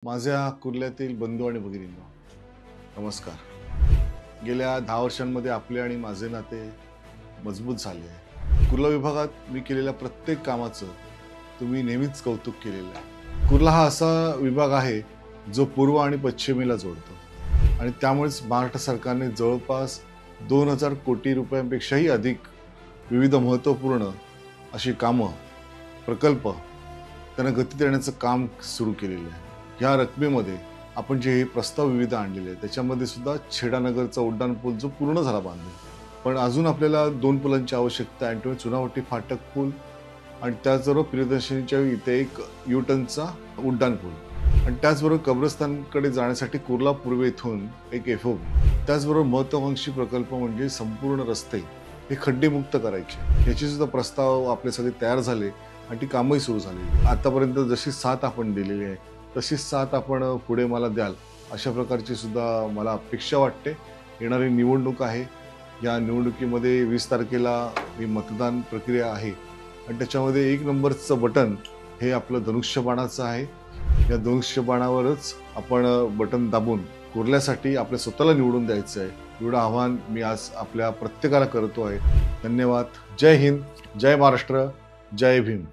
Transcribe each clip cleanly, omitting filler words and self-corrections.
माझ्या कुर्ल्यातील बंधू आणि भगिनींनो नमस्कार. गेल्या 10 वर्षांमध्ये आपले आणि माझे नाते मजबूत झाले आहे. कुर्ला विभागात मी केलेल्या प्रत्येक कामाचं तुम्ही नेहमीच कौतुक केलेलं आहे. कुर्ला हा असा विभाग आहे जो पूर्व आणि पश्चिमेला जोडतो आणि त्यामुळेच महाराष्ट्र सरकारने जवळपास 2000 कोटी रुपयांपेक्षाही अधिक विविध महत्त्वपूर्ण अशी कामं प्रकल्प त्यांना गती देण्याचं काम सुरू केलेलं आहे. या रकमेमध्ये आपण जे हे प्रस्ताव विविध आणलेले आहेत त्याच्यामध्ये सुद्धा छेडानगरचा उड्डाणपूल जो पूर्ण झाला बांधून, पण अजून आपल्याला 2 पुलांची आवश्यकता आहे. आणि चुनावटी फाटक पूल आणि त्याचबरोबर प्रियदर्शनीच्या इथे एक युटर्नचा उड्डाणपूल आणि त्याचबरोबर कब्रस्तानकडे जाण्यासाठी कुर्ला पूर्व येथून एक एफओबी. त्याचबरोबर महत्त्वाकांक्षी प्रकल्प म्हणजे संपूर्ण रस्ते हे खड्डेमुक्त करायचे. याचे सुद्धा प्रस्ताव आपले सगळे तयार झाले आणि ती कामही सुरू झाली. आतापर्यंत जशी साथ आपण दिलेली आहे तशीच साथ आपण पुढे मला द्याल अशा प्रकारची सुद्धा मला अपेक्षा वाटते. येणारी निवडणूक आहे, या निवडणुकीमध्ये 20 तारखेला ही मतदान प्रक्रिया आहे आणि त्याच्यामध्ये 1 नंबरचं बटन हे आपलं धनुष्यबाणाचं आहे. या धनुष्यबाणावरच आपण बटन दाबून कुर्ल्यासाठी आपल्या स्वतःला निवडून द्यायचं आहे. एवढं आव्हान मी आज आपल्या प्रत्येकाला करतो आहे. धन्यवाद. जय हिंद, जय महाराष्ट्र, जय भीम.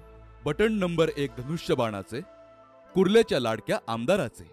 बटन नंबर 1 धनुष्यबाणाचे, कुर्ल्याच्या लाडक्या आमदाराचे.